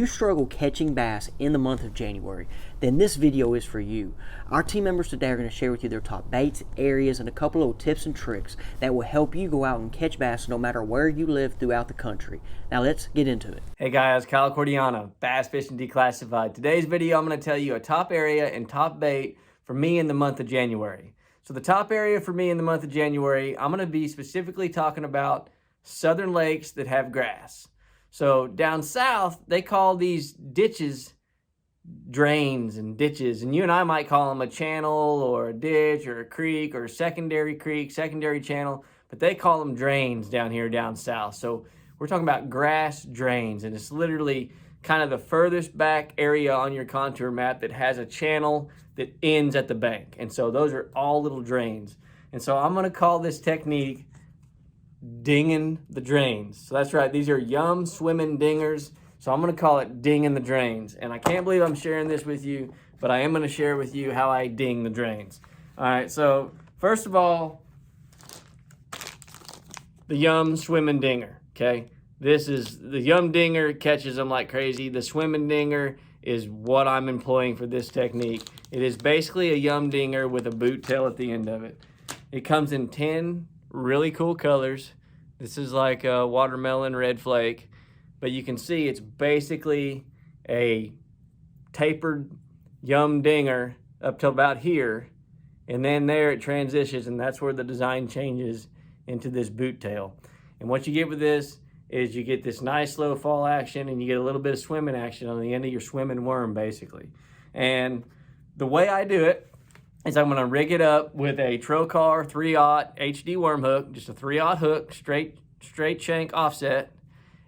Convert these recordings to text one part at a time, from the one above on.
struggle catching bass in the month of January, then this video is for you. Our team members today are going to share with you their top baits, areas, and a couple of tips and tricks that will help you go out and catch bass no matter where you live throughout the country. Now let's get into it. Hey guys, Kyle Cordiano, Bass Fishing Declassified. Today's video I'm going to tell you a top area and top bait for me in the month of January. So the top area for me in the month of January, I'm going to be specifically talking about southern lakes that have grass. So down south, they call these ditches drains and ditches, and you and I might call them a channel or a ditch or a creek or a secondary creek, secondary channel, but they call them drains down here down south. So we're talking about grass drains, and it's literally kind of the furthest back area on your contour map that has a channel that ends at the bank. And so those are all little drains. And so I'm going to call this technique dinging the drains. So that's right, these are yum swimming dingers. So I'm going to call it dinging the drains. And I can't believe I'm sharing this with you, but I am going to share with you how I ding the drains. All right, so first of all, the yum swimming dinger, okay? This is the yum dinger, catches them like crazy. The swimming dinger is what I'm employing for this technique. It is basically a yum dinger with a boot tail at the end of it. It comes in 10 really cool colors. This is like a watermelon red flake, but you can see it's basically a tapered yum dinger up to about here, and then there it transitions, and that's where the design changes into this boot tail. And what you get with this is you get this nice slow fall action, and you get a little bit of swimming action on the end of your swimming worm, basically. And the way I do it is I'm going to rig it up with a Trocar 3/0 HD worm hook, just a 3/0 hook, straight shank offset,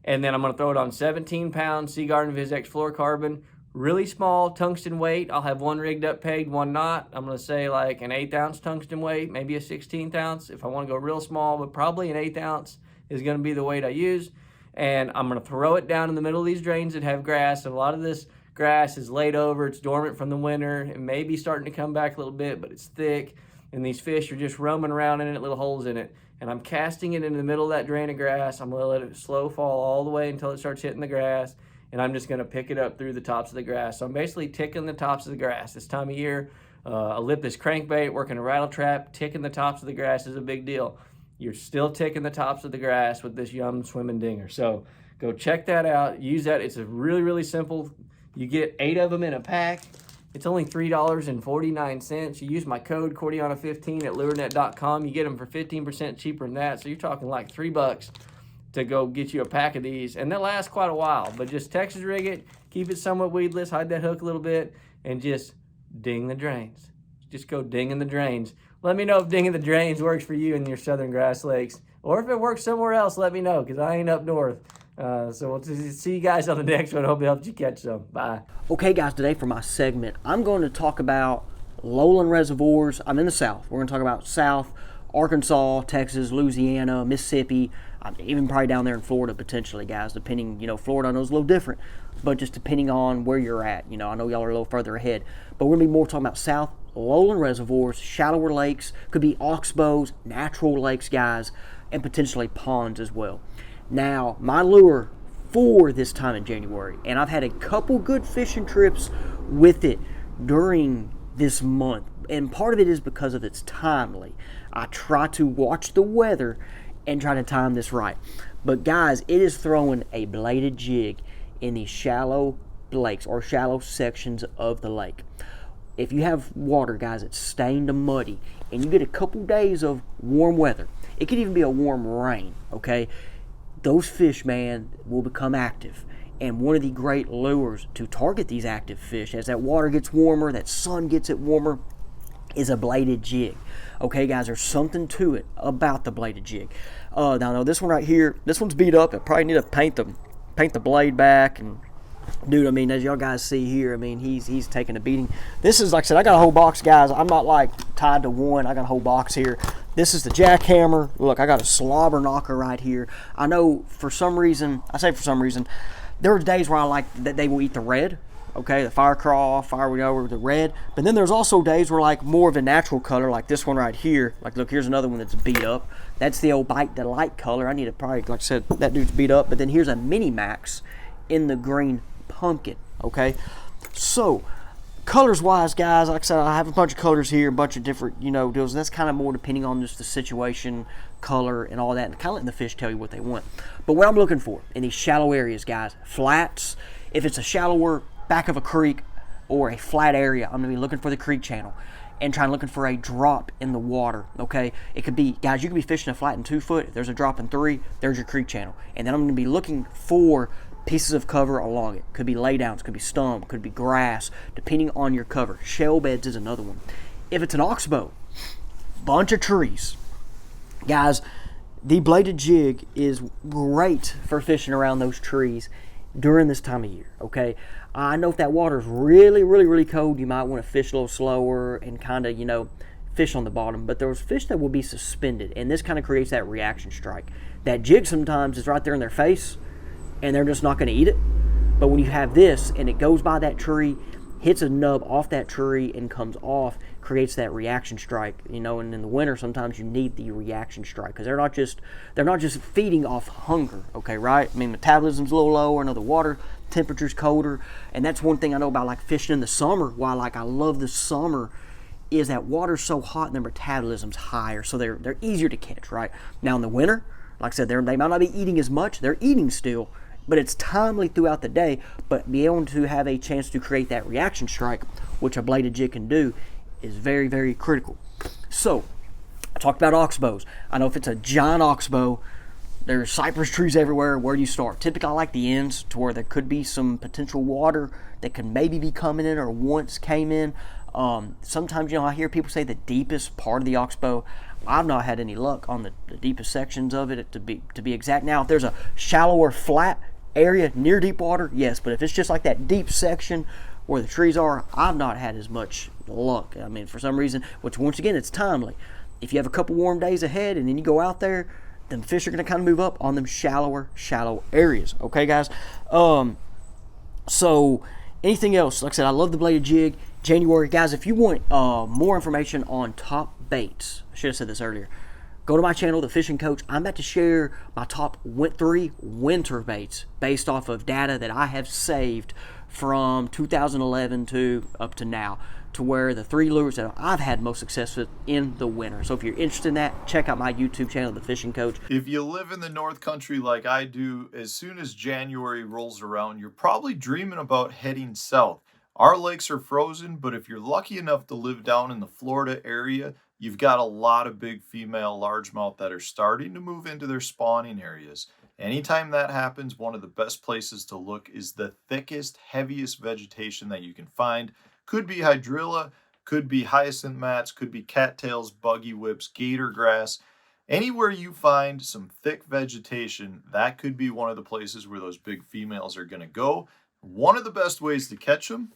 and then I'm going to throw it on 17-pound Sea Garden VizX fluorocarbon, really small tungsten weight. I'll have one rigged up pegged, one not. I'm going to say like an 1/8 ounce tungsten weight, maybe a 1/16 ounce if I want to go real small, but probably an 1/8 ounce is going to be the weight I use. And I'm going to throw it down in the middle of these drains that have grass. And a lot of this grass is laid over, it's dormant from the winter. It may be starting to come back a little bit, but it's thick. And these fish are just roaming around in it, little holes in it. And I'm casting it into the middle of that drain of grass. I'm going to let it slow fall all the way until it starts hitting the grass. And I'm just going to pick it up through the tops of the grass. So I'm basically ticking the tops of the grass. This time of year, a lipless crankbait, working a rattle trap, ticking the tops of the grass is a big deal. You're still ticking the tops of the grass with this yum swimming dinger. So go check that out. Use that. It's a really, really simple. You get 8 of them in a pack. It's only $3.49. You use my code Cordiano15 at lurenet.com. You get them for 15% cheaper than that. So you're talking like $3 to go get you a pack of these. And they'll last quite a while. But just Texas rig it, keep it somewhat weedless, hide that hook a little bit, and just ding the drains. Just go dinging the drains. Let me know if dinging the drains works for you in your southern grass lakes. Or if it works somewhere else, let me know, because I ain't up north. So we'll see you guys on the next one. Hope it helped you catch some. Bye. Okay guys, today for my segment, I'm going to talk about lowland reservoirs. I'm in the South. We're going to talk about South, Arkansas, Texas, Louisiana, Mississippi, even probably down there in Florida potentially, guys, depending, Florida I know is a little different, but just depending on where you're at. I know y'all are a little further ahead, but we're going to be more talking about South, lowland reservoirs, shallower lakes, could be oxbows, natural lakes, guys, and potentially ponds as well. Now, my lure for this time in January, and I've had a couple good fishing trips with it during this month, and part of it is because of its timely. I try to watch the weather and try to time this right. But guys, it is throwing a bladed jig in these shallow lakes or shallow sections of the lake. If you have water, guys, it's stained to muddy, and you get a couple days of warm weather, it could even be a warm rain, okay? Those fish, man, will become active. And one of the great lures to target these active fish as that water gets warmer, that sun gets it warmer, is a bladed jig. Okay, guys, there's something to it about the bladed jig. Now, this one right here, this one's beat up. I probably need to paint the blade back. And dude, as y'all guys see here, he's taking a beating. This is, like I said, I got a whole box, guys. I'm not like tied to one. I got a whole box here. This is the jackhammer. Look, I got a slobber knocker right here. I know for some reason, there are days where I like that they will eat the red. Okay, the fire craw, the red. But then there's also days where like more of a natural color, like this one right here. Like, look, here's another one that's beat up. That's the old Bite the Light color. I need to probably, like I said, that dude's beat up. But then here's a Mini Max in the green pumpkin, okay? So, colors wise, guys, like I said, I have a bunch of colors here, a bunch of different, deals. That's kind of more depending on just the situation, color, and all that, and kind of letting the fish tell you what they want. But what I'm looking for in these shallow areas, guys, flats, if it's a shallower back of a creek or a flat area, I'm going to be looking for the creek channel and looking for a drop in the water, okay? It could be, guys, you could be fishing a flat in 2 foot. If there's a drop in 3, there's your creek channel. And then I'm going to be looking for pieces of cover along it. Could be laydowns, could be stump, could be grass, depending on your cover. Shell beds is another one. If it's an oxbow, bunch of trees. Guys, the bladed jig is great for fishing around those trees during this time of year, okay? I know if that water is really, really, really cold, you might want to fish a little slower and kind of, fish on the bottom. But there's fish that will be suspended, and this kind of creates that reaction strike. That jig sometimes is right there in their face, and they're just not going to eat it. But when you have this, and it goes by that tree, hits a nub off that tree and comes off, creates that reaction strike, and in the winter sometimes you need the reaction strike because they're not just feeding off hunger, okay, right? I mean, metabolism's a little lower, the water temperature's colder, and that's one thing I know about like fishing in the summer. Why like I love the summer is that water's so hot and their metabolism's higher, so they're easier to catch, right? Now in the winter, like I said, they might not be eating as much, they're eating still, but it's timely throughout the day. But be able to have a chance to create that reaction strike, which a bladed jig can do, is very, very critical. So, I talked about oxbows. I know if it's a giant oxbow, there's cypress trees everywhere. Where do you start? Typically, I like the ends to where there could be some potential water that could maybe be coming in or once came in. Sometimes, I hear people say the deepest part of the oxbow. I've not had any luck on the deepest sections of it, to be exact. Now, if there's a shallower, flat area near deep water, yes. But if it's just like that deep section where the trees are, I've not had as much luck. I mean, for some reason, which once again, it's timely. If you have a couple warm days ahead and then you go out there, then fish are going to kind of move up on them shallow areas. Okay, guys? So, anything else? Like I said, I love the bladed jig. January, guys, if you want more information on top baits, I should have said this earlier, go to my channel, The Fishing Coach. I'm about to share my top 3 winter baits based off of data that I have saved from 2011 to up to now, to where the 3 lures that I've had most success with in the winter. So if you're interested in that, check out my YouTube channel, The Fishing Coach. If you live in the North Country like I do, as soon as January rolls around, you're probably dreaming about heading south. Our lakes are frozen, but if you're lucky enough to live down in the Florida area, you've got a lot of big female largemouth that are starting to move into their spawning areas. Anytime that happens, one of the best places to look is the thickest, heaviest vegetation that you can find. Could be hydrilla, could be hyacinth mats, could be cattails, buggy whips, gator grass. Anywhere you find some thick vegetation, that could be one of the places where those big females are going to go. One of the best ways to catch them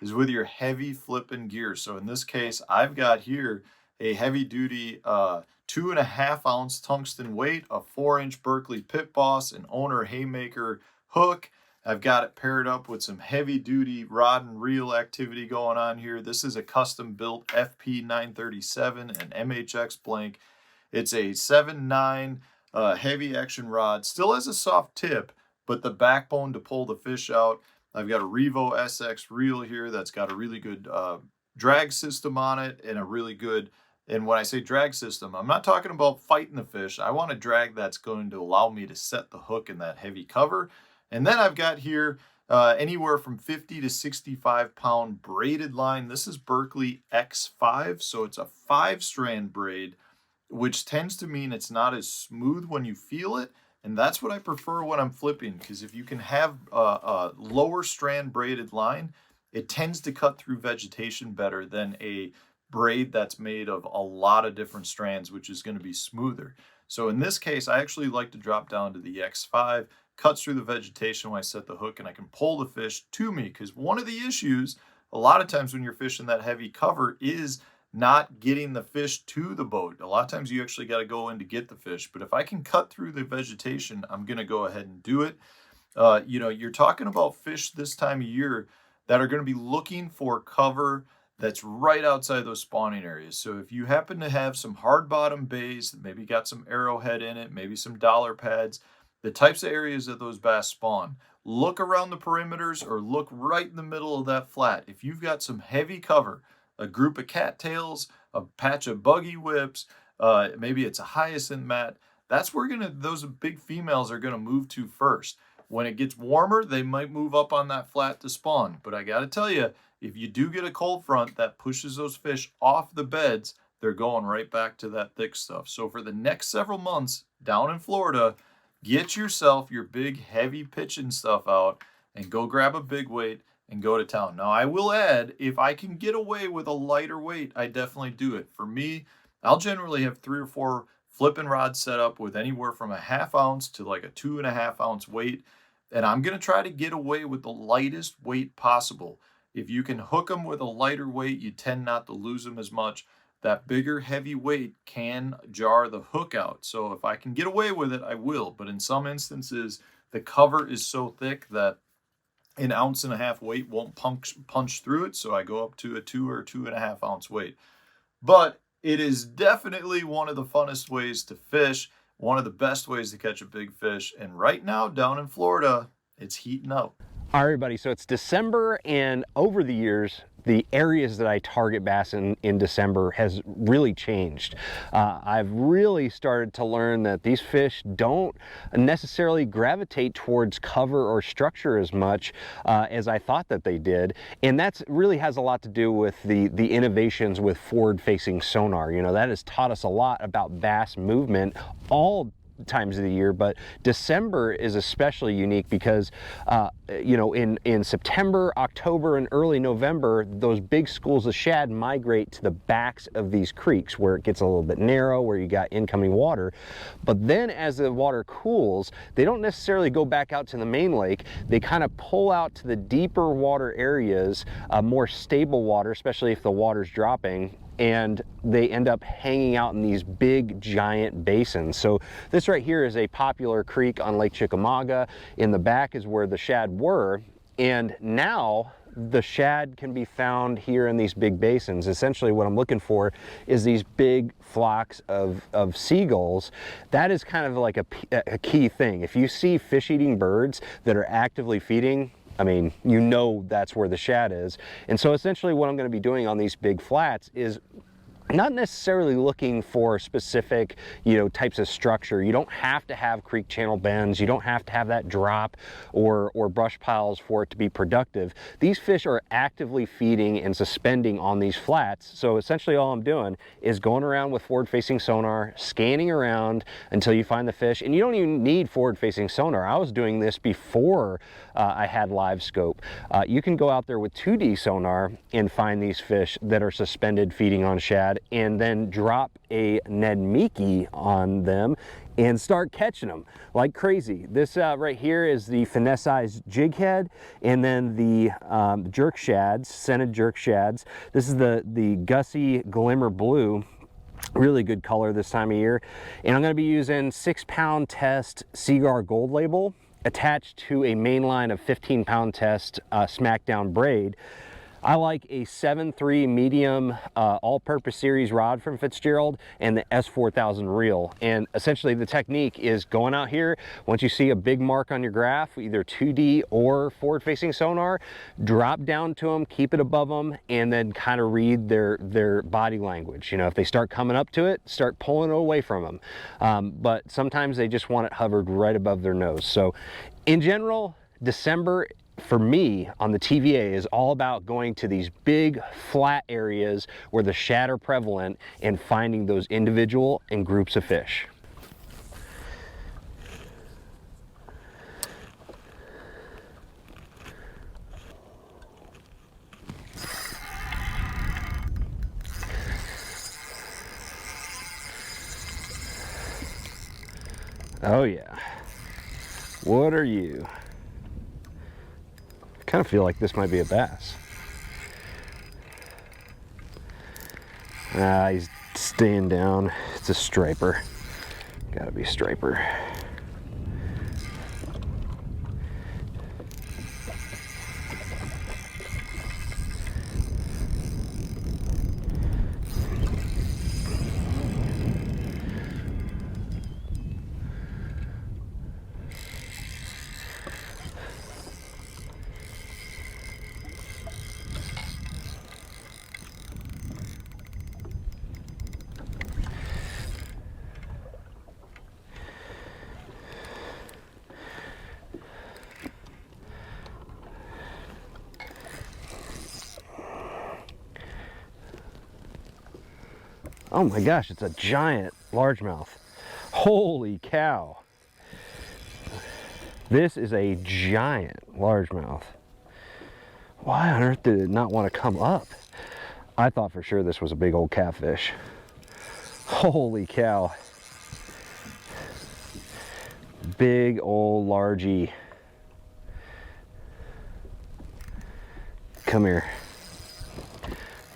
is with your heavy flipping gear. So in this case, I've got here a heavy duty 2.5 ounce tungsten weight, a 4-inch Berkeley Pit Boss, an owner haymaker hook. I've got it paired up with some heavy duty rod and reel activity going on here. This is a custom built FP 937 and MHX blank. It's a 7.9 heavy action rod. Still has a soft tip, but the backbone to pull the fish out. I've got a Revo SX reel here that's got a really good drag system on it and a really good, and when I say drag system, I'm not talking about fighting the fish. I want a drag that's going to allow me to set the hook in that heavy cover. And then I've got here anywhere from 50 to 65 pound braided line. This is Berkeley X5, so it's a 5-strand braid, which tends to mean it's not as smooth when you feel it. And that's what I prefer when I'm flipping, because if you can have a lower strand braided line, it tends to cut through vegetation better than a braid that's made of a lot of different strands, which is going to be smoother. So in this case, I actually like to drop down to the X5, cuts through the vegetation when I set the hook, and I can pull the fish to me. Because one of the issues, a lot of times when you're fishing that heavy cover, is not getting the fish to the boat. A lot of times you actually got to go in to get the fish. But if I can cut through the vegetation, I'm going to go ahead and do it. You're talking about fish this time of year that are going to be looking for cover that's right outside those spawning areas. So if you happen to have some hard bottom bays that maybe got some arrowhead in it, maybe some dollar pads, the types of areas that those bass spawn. Look around the perimeters or look right in the middle of that flat. If you've got some heavy cover, a group of cattails, a patch of buggy whips, maybe it's a hyacinth mat, that's where those big females are gonna move to first. When it gets warmer, they might move up on that flat to spawn. But I gotta tell you, if you do get a cold front that pushes those fish off the beds, they're going right back to that thick stuff. So for the next several months down in Florida, get yourself your big heavy pitching stuff out and go grab a big weight and go to town. Now I will add, if I can get away with a lighter weight, I definitely do it. For me, I'll generally have 3 or 4 flipping rods set up with anywhere from a 1/2 ounce to like a 2.5 ounce weight. And I'm going to try to get away with the lightest weight possible. If you can hook them with a lighter weight, you tend not to lose them as much. That bigger heavy weight can jar the hook out. So if I can get away with it, I will. But in some instances, the cover is so thick that an 1.5 ounce weight won't punch through it. So I go up to a 2 or 2.5 ounce weight. But it is definitely one of the funnest ways to fish, one of the best ways to catch a big fish. And right now down in Florida, it's heating up. All right, everybody, so it's December, and over the years, the areas that I target bass in December has really changed. I've really started to learn that these fish don't necessarily gravitate towards cover or structure as much as I thought that they did. And that really has a lot to do with the innovations with forward-facing sonar. You know, that has taught us a lot about bass movement all times of the year, but December is especially unique because you know, in September, October, and early November, those big schools of shad migrate to the backs of these creeks where it gets a little bit narrow, where you got incoming water. But then as the water cools, they don't necessarily go back out to the main lake. They kind of pull out to the deeper water areas, more stable water, especially if the water's dropping, and they end up hanging out in these big giant basins. So this right here is a popular creek on Lake Chickamauga. In the back is where the shad were, and now the shad can be found here in these big basins. Essentially what I'm looking for is these big flocks of seagulls. That is kind of like a key thing. If you see fish-eating birds that are actively feeding, I mean, you know that's where the shad is. And so essentially what I'm going to be doing on these big flats is not necessarily looking for specific, you know, types of structure. You don't have to have creek channel bends. You don't have to have that drop or brush piles for it to be productive. These fish are actively feeding and suspending on these flats. So essentially all I'm doing is going around with forward-facing sonar, scanning around until you find the fish. And you don't even need forward-facing sonar. I was doing this before I had live scope. You can go out there with 2D sonar and find these fish that are suspended feeding on shad, and then drop a Ned Mickey on them and start catching them like crazy. This right here is the finesse-sized jig head, and then the jerk shads, scented jerk shads. This is the Gussie Glimmer Blue. Really good color this time of year. And I'm going to be using 6-pound test Seaguar Gold Label attached to a main line of 15-pound test Smackdown braid. I like a 7.3 medium all-purpose series rod from Fitzgerald and the S4000 reel. And essentially the technique is going out here, once you see a big mark on your graph, either 2D or forward-facing sonar, drop down to them, keep it above them, and then kind of read their body language. You know, if they start coming up to it, start pulling it away from them. But sometimes they just want it hovered right above their nose. So in general, December for me on the TVA is all about going to these big flat areas where the shad are prevalent and finding those individual and groups of fish. Oh yeah. What are you? I kind of feel like this might be a bass. He's staying down. It's a striper. Gotta be a striper. Oh my gosh, it's a giant largemouth. Holy cow. This is a giant largemouth. Why on earth did it not want to come up? I thought for sure this was a big old catfish. Holy cow. Big old largy. Come here.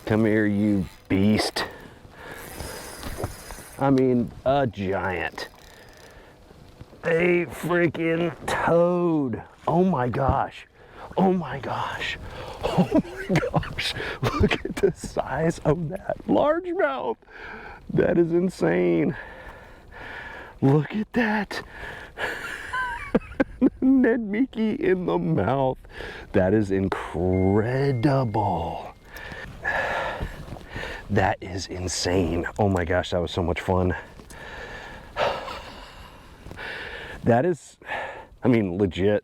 Come here, you beast. I mean, a giant. A freaking toad. Oh my gosh. Oh my gosh. Oh my gosh. Look at the size of that largemouth. That is insane. Look at that. Ned Mickey in the mouth. That is incredible. That is insane. Oh my gosh, that was so much fun. That is, I mean, legit,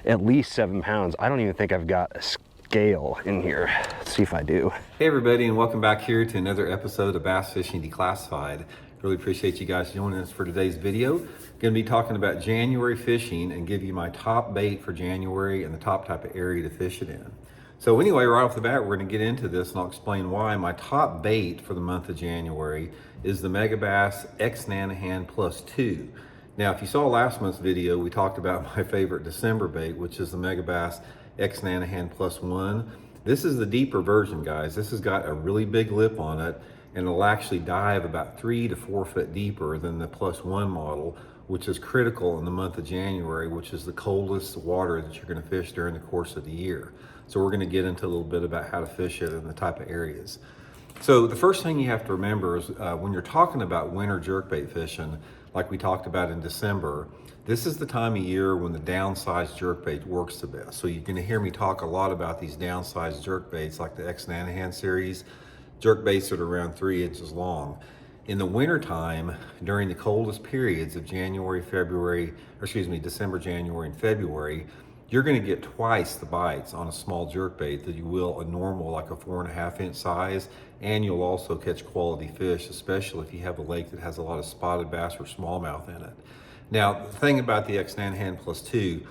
at least 7 pounds. I don't even think I've got a scale in here. Let's see if I do. Hey everybody, and welcome back here to another episode of Bass Fishing Declassified. Really appreciate you guys joining us for today's video. Going to be talking about January fishing and give you my top bait for January and the top type of area to fish it in. So anyway, right off the bat, we're going to get into this and I'll explain why. My top bait for the month of January is the Megabass X Nanahan Plus 2. Now, if you saw last month's video, we talked about my favorite December bait, which is the Megabass X Nanahan Plus 1. This is the deeper version, guys. This has got a really big lip on it, and it'll actually dive about 3 to 4 foot deeper than the Plus 1 model, which is critical in the month of January, which is the coldest water that you're going to fish during the course of the year. So we're going to get into a little bit about how to fish it and the type of areas. So the first thing you have to remember is when you're talking about winter jerkbait fishing, like we talked about in December, this is the time of year when the downsized jerkbait works the best. So you're going to hear me talk a lot about these downsized jerkbaits like the X Nanahan series, jerkbaits that are around 3 inches long. In the winter time, during the coldest periods of December, January, and February, you're going to get twice the bites on a small jerkbait that you will a normal, like a 4.5 inch size, and you'll also catch quality fish, especially if you have a lake that has a lot of spotted bass or smallmouth in it. Now, the thing about the X Nanahan Plus 2,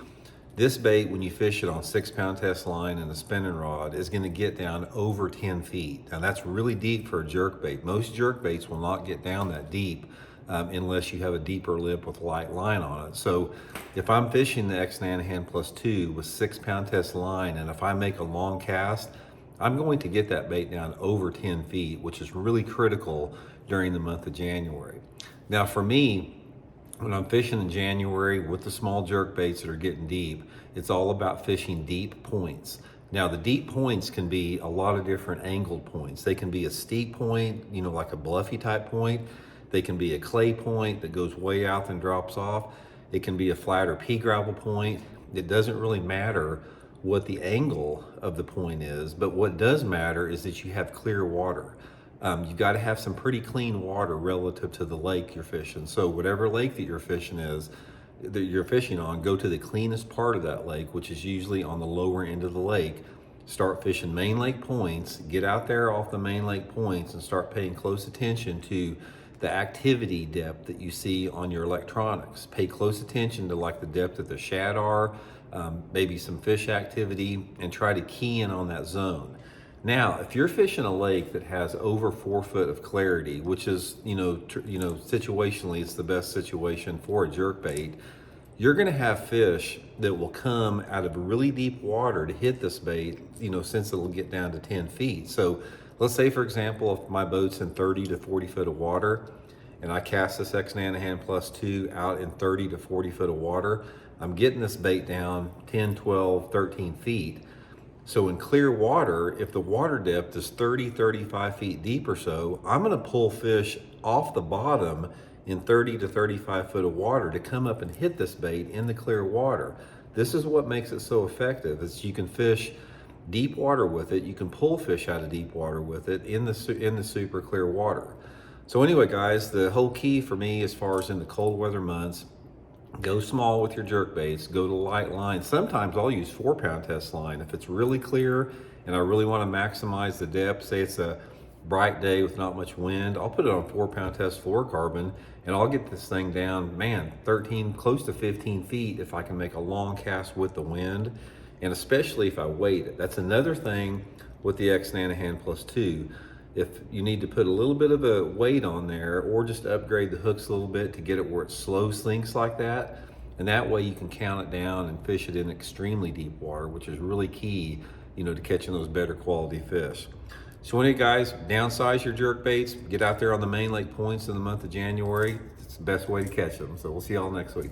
this bait, when you fish it on 6 pound test line and a spinning rod, is going to get down over 10 feet. Now that's really deep for a jerkbait. Most jerkbaits will not get down that deep unless you have a deeper lip with a light line on it. So if I'm fishing the X Nanahan Plus 2 with 6 pound test line, and if I make a long cast, I'm going to get that bait down over 10 feet, which is really critical during the month of January. Now for me, when I'm fishing in January with the small jerkbaits that are getting deep, it's all about fishing deep points. Now the deep points can be a lot of different angled points. They can be a steep point, you know, like a bluffy type point. They can be a clay point that goes way out and drops off. It can be a flatter pea gravel point. It doesn't really matter what the angle of the point is, but what does matter is that you have clear water. You've got to have some pretty clean water relative to the lake you're fishing. So whatever lake that you're fishing on, go to the cleanest part of that lake, which is usually on the lower end of the lake. Start fishing main lake points, get out there off the main lake points and start paying close attention to the activity depth that you see on your electronics. Pay close attention to like the depth that the shad are, maybe some fish activity, and try to key in on that zone. Now, if you're fishing a lake that has over 4 foot of clarity, which is, situationally, it's the best situation for a jerkbait, you're going to have fish that will come out of really deep water to hit this bait, since it'll get down to 10 feet. So let's say, for example, if my boat's in 30 to 40 foot of water and I cast this X Nanahan Plus 2 out in 30 to 40 foot of water, I'm getting this bait down 10, 12, 13 feet. So in clear water, if the water depth is 30, 35 feet deep or so, I'm going to pull fish off the bottom in 30 to 35 foot of water to come up and hit this bait in the clear water. This is what makes it so effective, is you can fish deep water with it. You can pull fish out of deep water with it in the super clear water. So anyway, guys, the whole key for me as far as in the cold weather months, go small with your jerkbaits, go to light line. Sometimes I'll use 4 pound test line. If it's really clear and I really want to maximize the depth, say it's a bright day with not much wind, I'll put it on 4-pound test fluorocarbon and I'll get this thing down, man, 13, close to 15 feet if I can make a long cast with the wind, and especially if I weight it. That's another thing with the X Nanohan Plus 2. If you need to put a little bit of a weight on there or just upgrade the hooks a little bit to get it where it slow sinks like that, and that way you can count it down and fish it in extremely deep water, which is really key, you know, to catching those better quality fish. So anyway, guys, downsize your jerk baits, get out there on the main lake points in the month of January. It's the best way to catch them. So we'll see y'all next week.